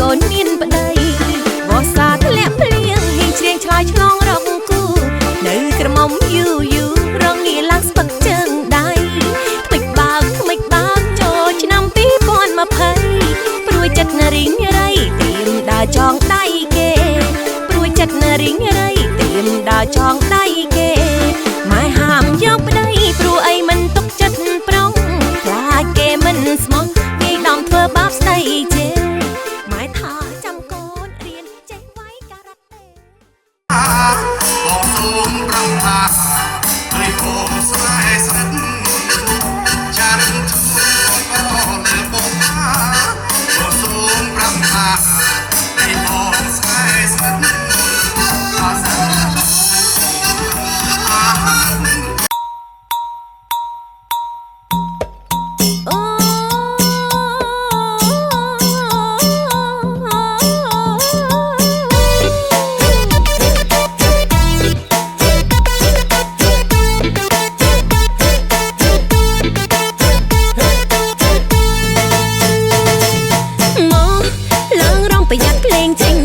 កូនមានប្តីវស្សាធ្លាក់ភ្លៀងហ៊ីងជ្រៀងឆ្លើយឆ្លងរកគូនៅក្រមុំយូយូរងងាឡើងស្ពឹកជើងដៃថ្មិចបើកចូលឆ្នាំ2020ព្រួយចិត្តនារីរៃទៀមដើរចងដៃគេព្រួយចិត្តនារីរៃទៀមដើរចងដៃគេម៉ែហាមយកប្តីព្រោះអីមិនទុកចិត្តប្រុងខ្លាចគេមិនស្មោះគេដំធ្វើបាបស្ដីជេរម៉ែថាចាំកូនរៀនចេះໄວការ៉ាតេបងសូមប្រំថាឲ្យបងស្នេហ៍ស្និទ្ធចានធ្វើក៏លើបងថាបងសូមប្រំថាឲ្យបងស្នេហ៍ស្និទ្ធអាសាប្រយ័ត្នភ្លេងចេញ